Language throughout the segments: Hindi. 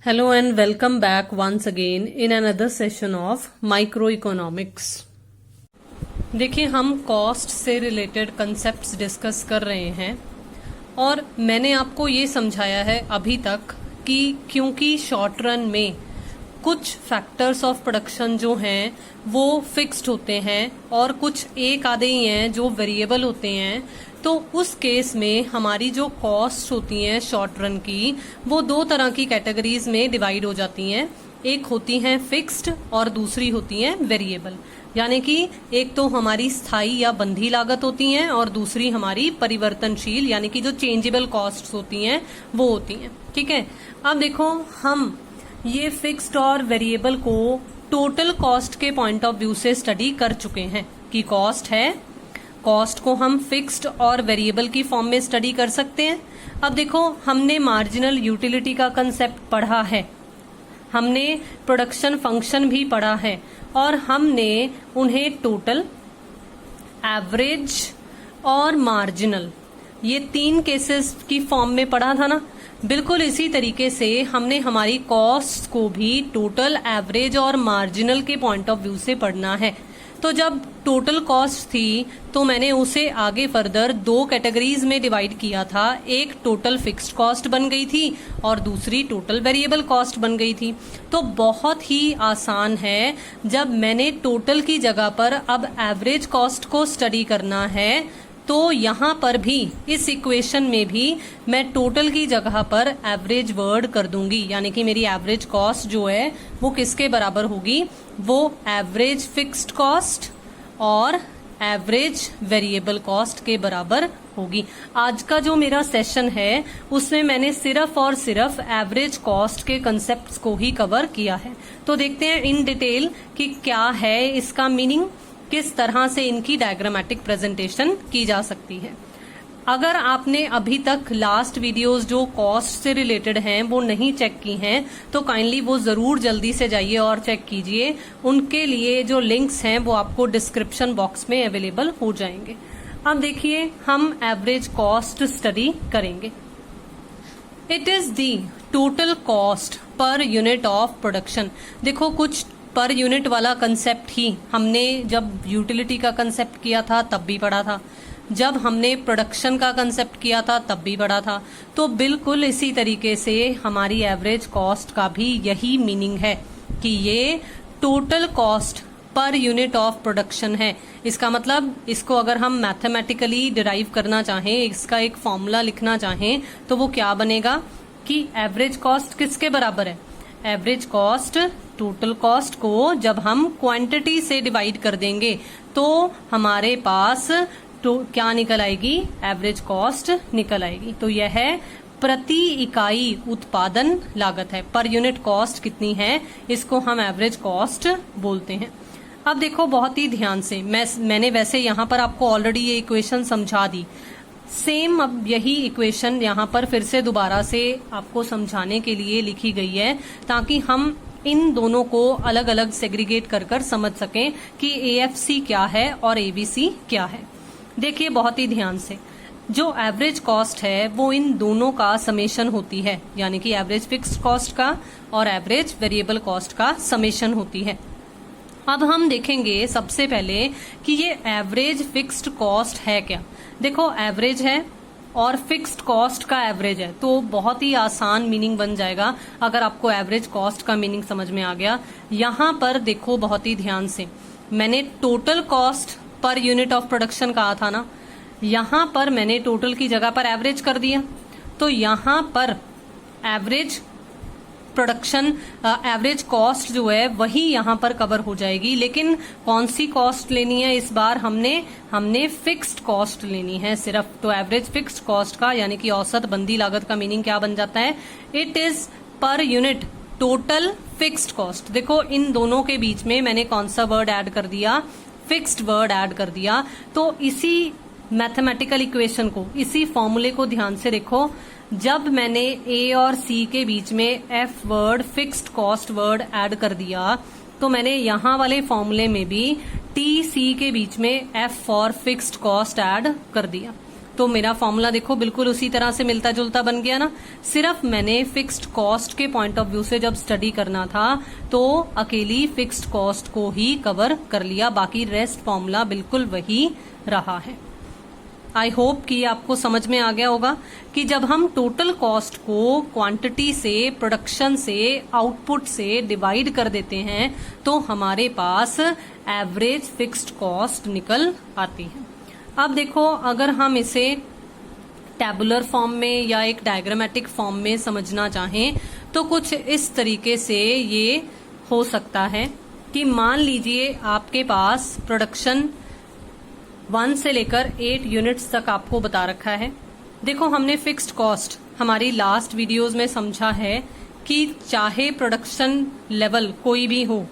Hello and welcome back once again in another session of Microeconomics. देखिए हम कॉस्ट से रिलेटेड कंसेप्ट्स डिस्कस कर रहे हैं और मैंने आपको ये समझाया है अभी तक कि क्योंकि शॉर्ट रन में कुछ फैक्टर्स ऑफ प्रोडक्शन जो हैं वो फिक्स्ड होते हैं और कुछ एक आधे ही हैं जो वेरिएबल होते हैं, तो उस केस में हमारी जो कॉस्ट होती हैं शॉर्ट रन की वो दो तरह की कैटेगरीज में डिवाइड हो जाती हैं। एक होती हैं फिक्स्ड और दूसरी होती हैं वेरिएबल। यानी कि एक तो हमारी स्थायी या बंधी लागत होती हैं और दूसरी हमारी परिवर्तनशील यानी कि जो चेंजेबल कॉस्ट्स होती हैं वो होती हैं। ठीक है, अब देखो हम ये फिक्स्ड और वेरिएबल को टोटल कॉस्ट के पॉइंट ऑफ व्यू से स्टडी कर चुके हैं कि कॉस्ट है, कॉस्ट को हम फिक्स्ड और वेरिएबल की फॉर्म में स्टडी कर सकते हैं। अब देखो हमने मार्जिनल यूटिलिटी का कंसेप्ट पढ़ा है, हमने प्रोडक्शन फंक्शन भी पढ़ा है और हमने उन्हें टोटल, एवरेज और मार्जिनल ये तीन केसेस की फॉर्म में पढ़ा था ना। बिल्कुल इसी तरीके से हमने हमारी कॉस्ट को भी टोटल, एवरेज और मार्जिनल के पॉइंट ऑफ व्यू से पढ़ना है। तो जब टोटल कॉस्ट थी तो मैंने उसे आगे फर्दर दो कैटेगरीज में डिवाइड किया था। एक टोटल फिक्स्ड कॉस्ट बन गई थी और दूसरी टोटल वेरिएबल कॉस्ट बन गई थी। तो बहुत ही आसान है, जब मैंने टोटल की जगह पर अब एवरेज कॉस्ट को स्टडी करना है तो यहाँ पर भी इस इक्वेशन में भी मैं टोटल की जगह पर एवरेज वर्ड कर दूंगी। यानी कि मेरी एवरेज कॉस्ट जो है वो किसके बराबर होगी, वो एवरेज फिक्स्ड कॉस्ट और एवरेज वेरिएबल कॉस्ट के बराबर होगी। आज का जो मेरा सेशन है उसमें मैंने सिर्फ और सिर्फ एवरेज कॉस्ट के कंसेप्ट्स को ही कवर किया है। तो देखते हैं इन डिटेल कि क्या है इसका मीनिंग, किस तरह से इनकी डायग्रामेटिक प्रेजेंटेशन की जा सकती है। अगर आपने अभी तक लास्ट वीडियोस जो कॉस्ट से रिलेटेड हैं वो नहीं चेक की हैं तो काइंडली वो जरूर जल्दी से जाइए और चेक कीजिए। उनके लिए जो लिंक्स हैं वो आपको डिस्क्रिप्शन बॉक्स में अवेलेबल हो जाएंगे। अब देखिए हम एवरेज कॉस्ट स्टडी करेंगे। It is the total cost per unit of production. देखो कुछ पर यूनिट वाला कंसेप्ट ही हमने जब यूटिलिटी का कंसेप्ट किया था तब भी पढ़ा था, जब हमने प्रोडक्शन का कंसेप्ट किया था तब भी पढ़ा था। तो बिल्कुल इसी तरीके से हमारी एवरेज कॉस्ट का भी यही मीनिंग है कि ये total cost per unit of production है। इसका मतलब इसको अगर हम मैथमेटिकली डिराइव करना चाहें, इसका एक फॉर्मूला लिखना चाहें तो वो क्या बनेगा कि एवरेज कॉस्ट किसके बराबर है, एवरेज कॉस्ट टोटल कॉस्ट को जब हम क्वांटिटी से डिवाइड कर देंगे तो हमारे पास तो क्या निकल आएगी, एवरेज कॉस्ट निकल आएगी। तो यह है प्रति इकाई उत्पादन लागत है, पर यूनिट कॉस्ट कितनी है इसको हम एवरेज कॉस्ट बोलते हैं। अब देखो बहुत ही ध्यान से, मैंने वैसे यहाँ पर आपको ऑलरेडी ये इक्वेशन समझा दी, सेम अब यही इक्वेशन यहाँ पर फिर से दोबारा से आपको समझाने के लिए लिखी गई है ताकि हम इन दोनों को अलग अलग सेग्रीगेट कर कर समझ सकें कि AFC क्या है और ABC क्या है। देखिए बहुत ही ध्यान से, जो एवरेज कॉस्ट है वो इन दोनों का समेशन होती है, यानी कि एवरेज फिक्स्ड कॉस्ट का और एवरेज वेरिएबल कॉस्ट का समेशन होती है। अब हम देखेंगे सबसे पहले कि ये एवरेज फिक्स्ड कॉस्ट है क्या। देखो एवरेज है और फिक्स्ड कॉस्ट का एवरेज है तो बहुत ही आसान मीनिंग बन जाएगा अगर आपको एवरेज कॉस्ट का मीनिंग समझ में आ गया। यहाँ पर देखो बहुत ही ध्यान से, मैंने total cost per unit of production कहा था ना, यहाँ पर मैंने टोटल की जगह पर एवरेज कर दिया। तो यहाँ पर एवरेज प्रोडक्शन, एवरेज कॉस्ट जो है वही यहाँ पर कवर हो जाएगी। लेकिन कौन सी कॉस्ट लेनी है इस बार, हमने फिक्स्ड कॉस्ट लेनी है सिर्फ। तो एवरेज फिक्स्ड कॉस्ट का यानी कि औसत बंदी लागत का मीनिंग क्या बन जाता है, it is per unit total fixed cost. देखो इन दोनों के बीच में मैंने कौन सा वर्ड ऐड कर दिया, फिक्स्ड वर्ड ऐड कर दिया। तो इसी मैथमेटिकल इक्वेशन को, इसी फॉर्मूले को ध्यान से देखो, जब मैंने A और C के बीच में F word, fixed cost word add कर दिया तो मैंने यहाँ वाले फॉर्मूले में भी TC के बीच में F for fixed cost add कर दिया। तो मेरा फॉर्मूला देखो बिल्कुल उसी तरह से मिलता जुलता बन गया ना। सिर्फ मैंने फिक्स्ड कॉस्ट के पॉइंट ऑफ व्यू से जब स्टडी करना था तो अकेली फिक्स्ड कॉस्ट को ही कवर कर लिया, बाकी रेस्ट फॉर्मूला बिल्कुल वही रहा है। आई होप कि आपको समझ में आ गया होगा कि जब हम टोटल कॉस्ट को क्वांटिटी से, प्रोडक्शन से, आउटपुट से डिवाइड कर देते हैं तो हमारे पास एवरेज फिक्स्ड कॉस्ट निकल आती है। अब देखो, अगर हम इसे टैबुलर फॉर्म में या एक डायग्रामेटिक फॉर्म में समझना चाहें तो कुछ इस तरीके से ये हो सकता है कि मान लीजिए आपके पास प्रोडक्शन 1 से लेकर 8 यूनिट्स तक आपको बता रखा है। देखो, हमने फिक्स्ड कॉस्ट हमारी लास्ट वीडियोस में समझा है कि चाहे प्रोडक्शन लेवल कोई भी हो,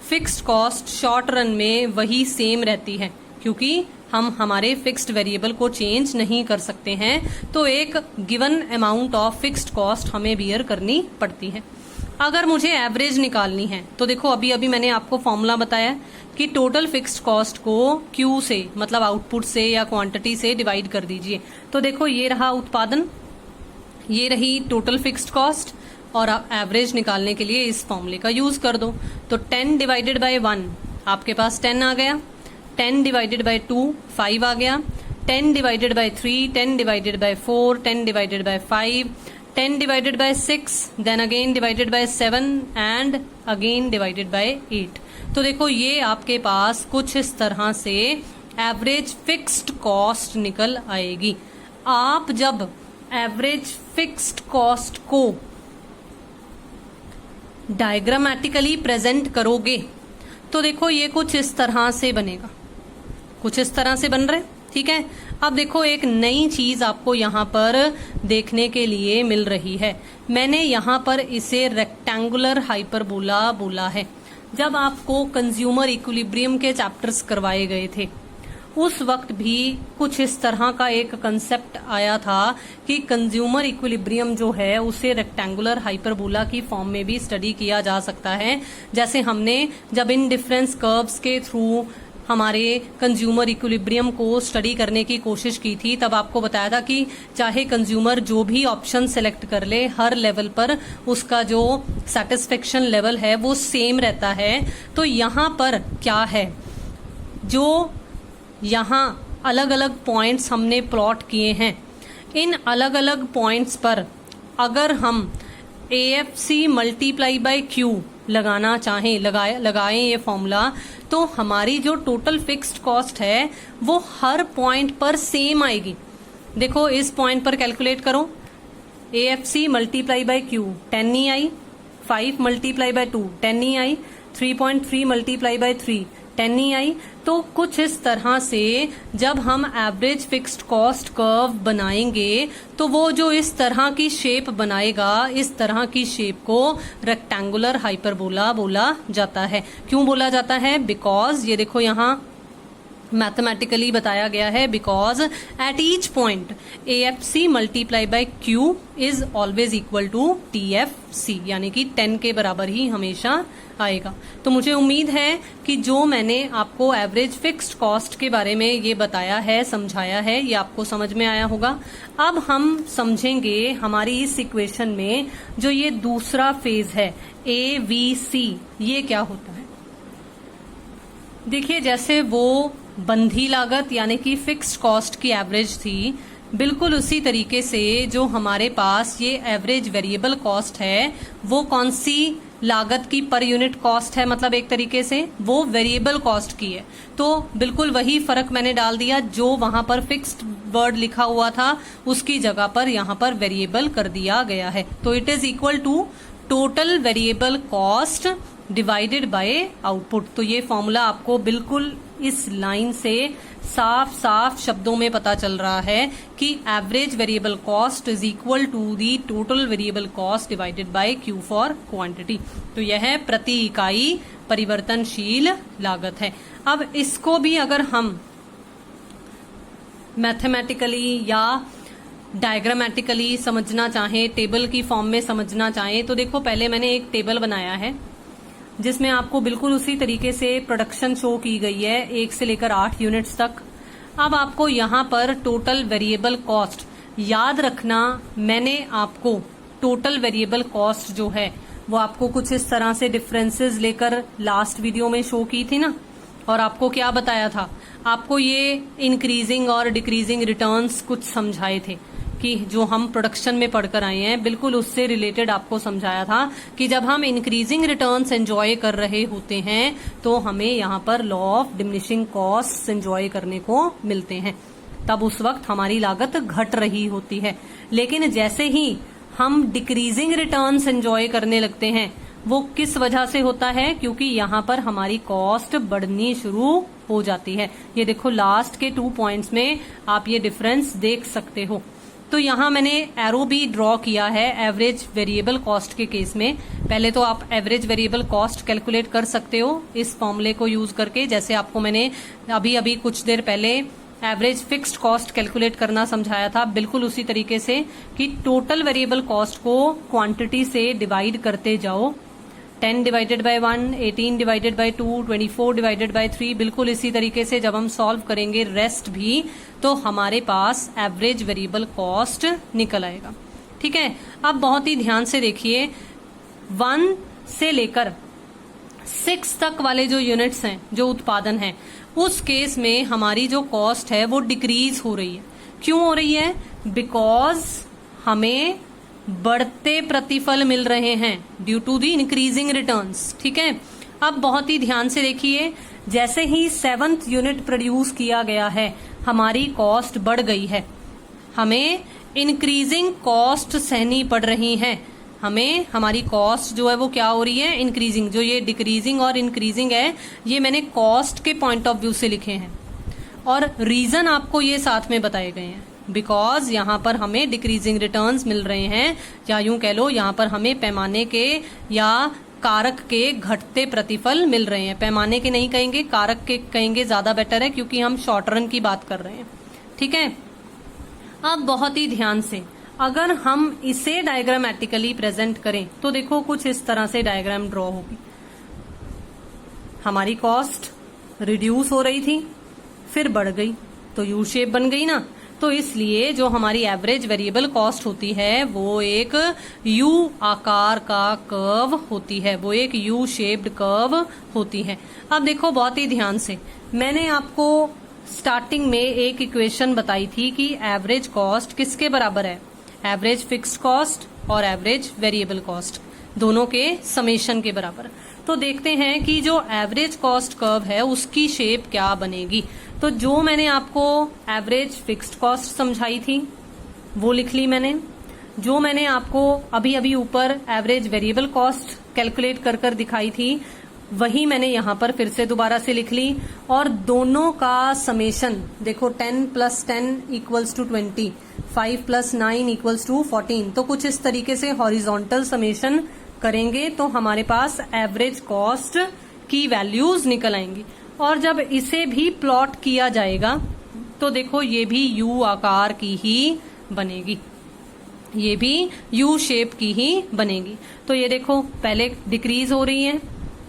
फिक्स्ड कॉस्ट शॉर्ट रन में वही सेम रहती है, क्योंकि हम हमारे फिक्स्ड वेरिएबल को चेंज नहीं कर सकते हैं। तो एक given amount of fixed cost हमें बियर करनी पड़ती है। अगर मुझे एवरेज निकालनी है तो देखो, अभी अभी मैंने आपको फॉर्मूला बताया कि टोटल फिक्स्ड कॉस्ट को Q से, मतलब आउटपुट से या क्वांटिटी से डिवाइड कर दीजिए। तो देखो, ये रहा उत्पादन, ये रही टोटल फिक्स्ड कॉस्ट, और आप एवरेज निकालने के लिए इस फॉर्मूले का यूज कर दो। तो 10 डिवाइडेड बाय 1 आपके पास 10 आ गया, 10 डिवाइडेड बाय 2 5 आ गया, 10 divided by 3 10 divided by 4 10 divided by 5 10 divided by 6, then again divided by 7 and again divided by 8। तो देखो, ये आपके पास कुछ इस तरह से एवरेज फिक्स्ड कॉस्ट निकल आएगी। आप जब एवरेज फिक्स्ड कॉस्ट को डायग्रामेटिकली प्रेजेंट करोगे तो देखो, ये कुछ इस तरह से बनेगा, कुछ इस तरह से बन रहे, ठीक है। अब देखो, एक नई चीज आपको यहाँ पर देखने के लिए मिल रही है। मैंने यहाँ पर इसे रेक्टेंगुलर हाइपरबोला बोला है। जब आपको कंज्यूमर इक्विलिब्रियम के चैप्टर्स करवाए गए थे उस वक्त भी कुछ इस तरह का एक कंसेप्ट आया था कि कंज्यूमर इक्विलिब्रियम जो है उसे रेक्टेंगुलर हाइपरबोला की फॉर्म में भी स्टडी किया जा सकता है। जैसे हमने जब इन डिफरेंस कर्व्स के थ्रू हमारे कंज्यूमर इक्विलिब्रियम को स्टडी करने की कोशिश की थी, तब आपको बताया था कि चाहे कंज्यूमर जो भी ऑप्शन सेलेक्ट कर ले, हर लेवल पर उसका जो सेटिस्फेक्शन लेवल है वो सेम रहता है। तो यहाँ पर क्या है, जो यहाँ अलग अलग पॉइंट्स हमने प्लॉट किए हैं, इन अलग अलग पॉइंट्स पर अगर हम AFC मल्टीप्लाई बाय Q लगाना चाहें, लगाएं ये फॉर्मूला, तो हमारी जो टोटल फिक्स्ड कॉस्ट है वो हर पॉइंट पर सेम आएगी। देखो, इस पॉइंट पर कैलकुलेट करो, AFC मल्टीप्लाई बाय Q 10 नहीं आई, 5 मल्टीप्लाई बाय 2 10 नहीं आई, 3.3 मल्टीप्लाई बाय 3 10 नहीं आई। तो कुछ इस तरह से जब हम एवरेज फिक्स्ड कॉस्ट कर्व बनाएंगे तो वो जो इस तरह की शेप बनाएगा, इस तरह की शेप को रेक्टेंगुलर हाइपरबोला बोला जाता है। क्यों बोला जाता है? बिकॉज ये देखो, यहाँ मैथमेटिकली बताया गया है, because at each point AFC multiply by Q is always equal to TFC, यानी कि 10 के बराबर ही हमेशा आएगा। तो मुझे उम्मीद है कि जो मैंने आपको एवरेज फिक्स्ड कॉस्ट के बारे में ये बताया है, समझाया है, ये आपको समझ में आया होगा। अब हम समझेंगे हमारी इस इक्वेशन में जो ये दूसरा फेज है AVC, ये क्या होता है। देखिए, जैसे वो बंधी लागत यानी कि फिक्स्ड कॉस्ट की एवरेज थी, बिल्कुल उसी तरीके से जो हमारे पास ये एवरेज वेरिएबल कॉस्ट है वो कौन सी लागत की पर यूनिट कॉस्ट है, मतलब एक तरीके से वो वेरिएबल कॉस्ट की है। तो बिल्कुल वही फर्क मैंने डाल दिया, जो वहां पर फिक्स्ड वर्ड लिखा हुआ था उसकी जगह पर यहाँ पर वेरिएबल कर दिया गया है। तो it is equal to total variable cost divided by output. तो ये फॉर्मूला आपको बिल्कुल इस लाइन से साफ साफ शब्दों में पता चल रहा है कि average variable cost is equal to the total variable cost divided by Q for quantity. तो यह प्रति इकाई परिवर्तनशील लागत है। अब इसको भी अगर हम मैथमेटिकली या डायग्रामेटिकली समझना चाहें, टेबल की फॉर्म में समझना चाहें, तो देखो, पहले मैंने एक टेबल बनाया है जिसमें आपको बिल्कुल उसी तरीके से प्रोडक्शन शो की गई है 1 से लेकर 8 यूनिट्स तक। अब आपको यहाँ पर टोटल वेरिएबल कॉस्ट याद रखना, मैंने आपको टोटल वेरिएबल कॉस्ट जो है वो आपको कुछ इस तरह से डिफरेंसेस लेकर लास्ट वीडियो में शो की थी ना, और आपको क्या बताया था, आपको ये इंक्रीजिंग और डिक्रीजिंग रिटर्न्स कुछ समझाए थे कि जो हम प्रोडक्शन में पढ़कर आए हैं, बिल्कुल उससे रिलेटेड आपको समझाया था कि जब हम इंक्रीजिंग रिटर्न्स एंजॉय कर रहे होते हैं तो हमें यहाँ पर law of diminishing cost enjoy करने को मिलते हैं, तब उस वक्त हमारी लागत घट रही होती है। लेकिन जैसे ही हम डिक्रीजिंग रिटर्न्स एंजॉय करने लगते हैं, वो किस वजह से होता है, क्योंकि यहाँ पर हमारी कॉस्ट बढ़नी शुरू हो जाती है। ये देखो लास्ट के 2 पॉइंट्स में आप ये डिफरेंस देख सकते हो। तो यहाँ मैंने एरो भी ड्रॉ किया है एवरेज वेरिएबल कॉस्ट के केस में। पहले तो आप एवरेज वेरिएबल कॉस्ट कैलकुलेट कर सकते हो इस फॉर्मूले को यूज करके, जैसे आपको मैंने अभी कुछ देर पहले एवरेज फिक्स्ड कॉस्ट कैलकुलेट करना समझाया था, बिल्कुल उसी तरीके से कि टोटल वेरिएबल कॉस्ट को क्वांटिटी से डिवाइड करते जाओ। 10 divided by 1, 18 divided by 2, 24 divided by 3, बिल्कुल इसी तरीके से जब हम सॉल्व करेंगे रेस्ट भी, तो हमारे पास एवरेज वेरिएबल कॉस्ट निकल आएगा। ठीक है, अब बहुत ही ध्यान से देखिए, 1 से लेकर 6 तक वाले जो यूनिट्स हैं, जो उत्पादन है, उस केस में हमारी जो कॉस्ट है वो डिक्रीज हो रही है। क्यों हो रही है? बिकॉज हमें बढ़ते प्रतिफल मिल रहे हैं due to the increasing returns. ठीक है, अब बहुत ही ध्यान से देखिए, जैसे ही 7th यूनिट प्रोड्यूस किया गया है, हमारी कॉस्ट बढ़ गई है, हमें इंक्रीजिंग कॉस्ट सहनी पड़ रही है, हमें हमारी कॉस्ट जो है वो क्या हो रही है, इंक्रीजिंग। जो ये डिक्रीजिंग और इंक्रीजिंग है, ये मैंने कॉस्ट के पॉइंट ऑफ व्यू से लिखे हैं, और रीजन आपको ये साथ में बताए गए हैं। बिकॉज यहाँ पर हमें डिक्रीजिंग रिटर्न्स मिल रहे हैं, या यूं कह लो यहाँ पर हमें पैमाने के या कारक के घटते प्रतिफल मिल रहे हैं। पैमाने के नहीं कहेंगे, कारक के कहेंगे ज्यादा बेटर है, क्योंकि हम शॉर्ट रन की बात कर रहे हैं। ठीक है, अब बहुत ही ध्यान से अगर हम इसे डायग्रामेटिकली प्रेजेंट करें तो देखो कुछ इस तरह से डायग्राम ड्रॉ होगी। हमारी कॉस्ट रिड्यूस हो रही थी, फिर बढ़ गई, तो यू शेप बन गई ना। तो इसलिए जो हमारी एवरेज वेरिएबल कॉस्ट होती है वो एक यू आकार का कर्व होती है, वो एक यू शेप्ड कर्व होती है। अब देखो बहुत ही ध्यान से, मैंने आपको स्टार्टिंग में एक इक्वेशन बताई थी कि एवरेज कॉस्ट किसके बराबर है, एवरेज फिक्स्ड कॉस्ट और एवरेज वेरिएबल कॉस्ट दोनों के समेशन के बराबर। तो देखते हैं कि जो एवरेज कॉस्ट कर्व है उसकी शेप क्या बनेगी। तो जो मैंने आपको एवरेज फिक्स्ड कॉस्ट समझाई थी वो लिख ली मैंने, जो मैंने आपको अभी अभी ऊपर एवरेज वेरिएबल कॉस्ट कैलकुलेट कर कर दिखाई थी वही मैंने यहाँ पर फिर से दोबारा से लिख ली, और दोनों का समेशन देखो 10 + 10 = 20, 5 + 9 = 14। तो कुछ इस तरीके से हॉरिजॉन्टल समेशन करेंगे तो हमारे पास एवरेज कॉस्ट की वैल्यूज निकल आएंगी। और जब इसे भी प्लॉट किया जाएगा तो देखो ये भी यू आकार की ही बनेगी, ये भी यू शेप की ही बनेगी। तो ये देखो पहले डिक्रीज हो रही है,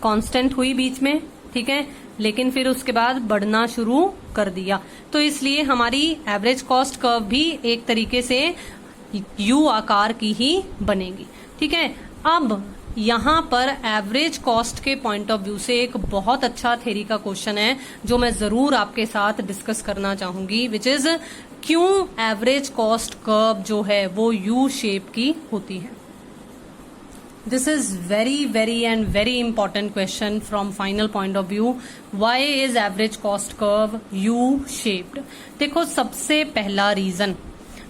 कांस्टेंट हुई बीच में, ठीक है, लेकिन फिर उसके बाद बढ़ना शुरू कर दिया। तो इसलिए हमारी एवरेज कॉस्ट कर्व भी एक तरीके से यू आकार की ही बनेगी। ठीक है, अब यहाँ पर एवरेज कॉस्ट के पॉइंट ऑफ व्यू से एक बहुत अच्छा थ्योरी का क्वेश्चन है जो मैं जरूर आपके साथ डिस्कस करना चाहूंगी, विच इज क्यों एवरेज कॉस्ट कर्व जो है वो यू शेप की होती है। This is very and very important question from final point of view. Why is average cost curve U-shaped? देखो सबसे पहला रीजन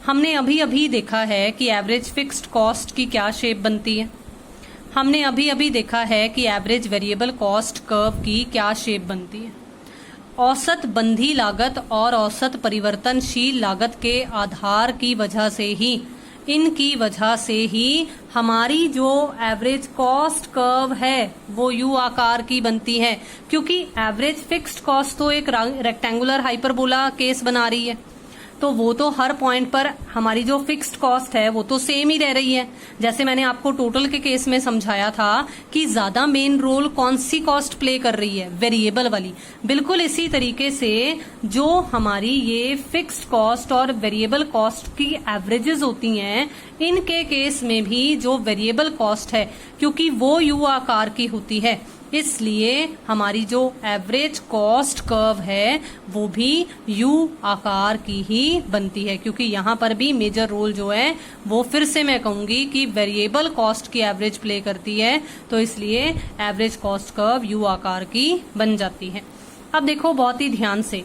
हमने अभी अभी देखा है कि एवरेज फिक्स्ड कॉस्ट की क्या शेप बनती है, हमने अभी अभी देखा है कि एवरेज वेरिएबल कॉस्ट कर्व की क्या शेप बनती है। औसत बंधी लागत और औसत परिवर्तनशील लागत के आधार की वजह से ही, इनकी वजह से ही हमारी जो एवरेज कॉस्ट कर्व है वो यू आकार की बनती है, क्योंकि एवरेज फिक्स्ड कॉस्ट तो एक रेक्टेंगुलर हाइपरबोला केस बना रही है। तो वो तो हर पॉइंट पर हमारी जो फिक्स्ड कॉस्ट है वो तो सेम ही रह रही है। जैसे मैंने आपको टोटल के केस में समझाया था कि ज्यादा मेन रोल कौन सी कॉस्ट प्ले कर रही है, वेरिएबल वाली। बिल्कुल इसी तरीके से जो हमारी ये फिक्स्ड कॉस्ट और वेरिएबल कॉस्ट की एवरेजेस होती हैं, इनके केस में भी जो वेरिएबल कॉस्ट है, क्योंकि वो यू आकार की होती है, इसलिए हमारी जो एवरेज कॉस्ट कर्व है वो भी यू आकार की ही बनती है, क्योंकि यहाँ पर भी मेजर रोल जो है वो फिर से मैं कहूंगी कि वेरिएबल कॉस्ट की एवरेज प्ले करती है, तो इसलिए एवरेज कॉस्ट कर्व यू आकार की बन जाती है। अब देखो बहुत ही ध्यान से,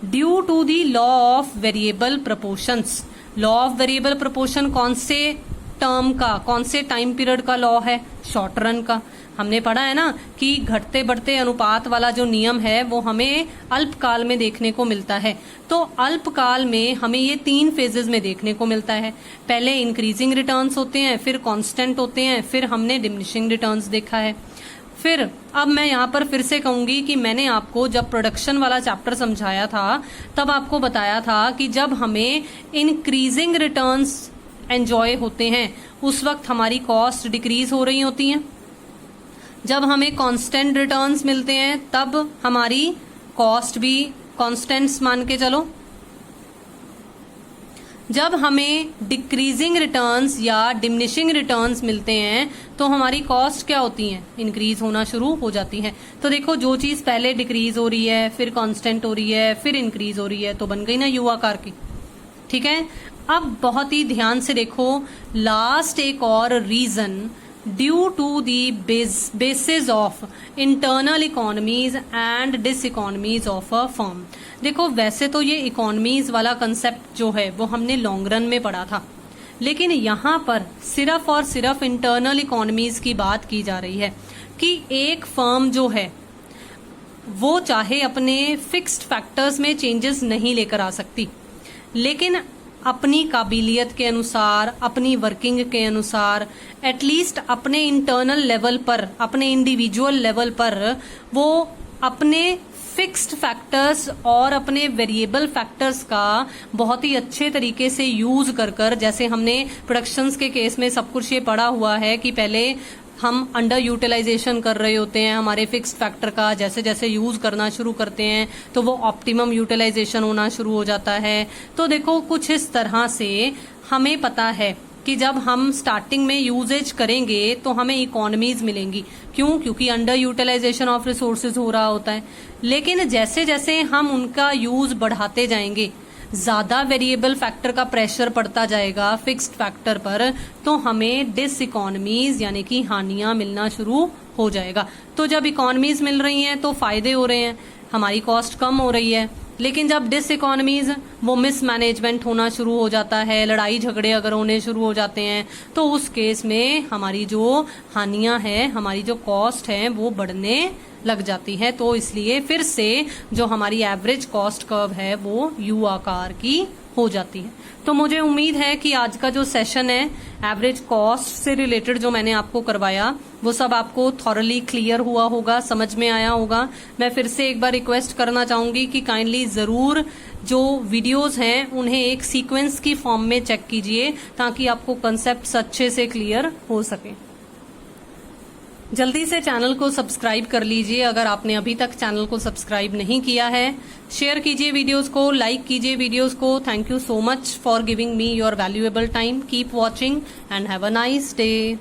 due to the law of variable proportions. Law of variable proportion कौन से टर्म का, कौन से टाइम पीरियड का लॉ है? शॉर्ट रन का। हमने पढ़ा है ना कि घटते बढ़ते अनुपात वाला जो नियम है वो हमें अल्पकाल में देखने को मिलता है। तो अल्पकाल में हमें ये 3 फेजेस में देखने को मिलता है। पहले इंक्रीजिंग रिटर्न्स होते हैं, फिर कांस्टेंट होते हैं, फिर हमने डिमिनिशिंग रिटर्न्स देखा है। फिर अब मैं यहाँ पर फिर से कहूंगी कि मैंने आपको जब प्रोडक्शन वाला चैप्टर समझाया था तब आपको बताया था कि जब हमें इंक्रीजिंग रिटर्न्स एंजॉय होते हैं उस वक्त हमारी कॉस्ट डिक्रीज हो रही होती हैं। जब हमें कांस्टेंट रिटर्न्स मिलते हैं तब हमारी कॉस्ट भी कांस्टेंट्स मान के चलो। जब हमें डिक्रीजिंग रिटर्न्स या डिमिनिशिंग रिटर्न्स मिलते हैं तो हमारी कॉस्ट क्या होती है? इंक्रीज होना शुरू हो जाती है। तो देखो जो चीज पहले डिक्रीज हो रही है, फिर कांस्टेंट हो रही है, फिर इंक्रीज हो रही है, तो बन गई ना यू आकार की। ठीक है, अब बहुत ही ध्यान से देखो, लास्ट एक और reason, due to the basis of internal economies and diseconomies of a firm. देखो वैसे तो ये इकोनॉमीज वाला कंसेप्ट जो है वो हमने लॉन्ग रन में पढ़ा था, लेकिन यहाँ पर सिर्फ और सिर्फ इंटरनल इकोनॉमीज की बात की जा रही है कि एक फर्म जो है वो चाहे अपने फिक्स्ड फैक्टर्स में चेंजेस नहीं लेकर आ सकती, लेकिन अपनी काबिलियत के अनुसार, अपनी वर्किंग के अनुसार, एटलीस्ट अपने इंटरनल लेवल पर, अपने इंडिविजुअल लेवल पर वो अपने फिक्स्ड फैक्टर्स और अपने वेरिएबल फैक्टर्स का बहुत ही अच्छे तरीके से यूज कर, जैसे हमने प्रोडक्शंस के केस में सब कुछ ये पढ़ा हुआ है कि पहले हम अंडर यूटिलाइजेशन कर रहे होते हैं हमारे फिक्स्ड फैक्टर का, जैसे जैसे यूज करना शुरू करते हैं तो वो ऑप्टिमम यूटिलाइजेशन होना शुरू हो जाता है। तो देखो कुछ इस तरह से हमें पता है कि जब हम स्टार्टिंग में यूजेज करेंगे तो हमें इकोनॉमीज मिलेंगी। क्यों? क्योंकि अंडर यूटिलाइजेशन ऑफ रिसोर्सेज हो रहा होता है। लेकिन जैसे जैसे हम उनका यूज बढ़ाते जाएंगे, ज्यादा वेरिएबल फैक्टर का प्रेशर पड़ता जाएगा फिक्स्ड फैक्टर पर, तो हमें डिसइकोनॉमीज यानी कि हानियां मिलना शुरू हो जाएगा। तो जब इकोनॉमीज मिल रही हैं तो फायदे हो रहे हैं, हमारी कॉस्ट कम हो रही है। लेकिन जब डिसइकोनॉमीज, वो मिसमैनेजमेंट होना शुरू हो जाता है, लड़ाई झगड़े अगर होने शुरू हो जाते हैं, तो उस केस में हमारी जो हानियां हैं, हमारी जो कॉस्ट है वो बढ़ने लग जाती है। तो इसलिए फिर से जो हमारी एवरेज कॉस्ट कर्व है वो यू आकार की हो जाती है। तो मुझे उम्मीद है कि आज का जो सेशन है एवरेज कॉस्ट से रिलेटेड जो मैंने आपको करवाया वो सब आपको थॉरली क्लियर हुआ होगा, समझ में आया होगा। मैं फिर से एक बार रिक्वेस्ट करना चाहूंगी कि काइंडली जरूर जो वीडियोस हैं उन्हें एक सीक्वेंस की फॉर्म में चेक कीजिए ताकि आपको कंसेप्ट्स अच्छे से क्लियर हो सके। जल्दी से चैनल को सब्सक्राइब कर लीजिए अगर आपने अभी तक चैनल को सब्सक्राइब नहीं किया है। शेयर कीजिए वीडियोस को, लाइक कीजिए वीडियोस को। Thank you so much for giving me your valuable time. Keep watching and have a nice day.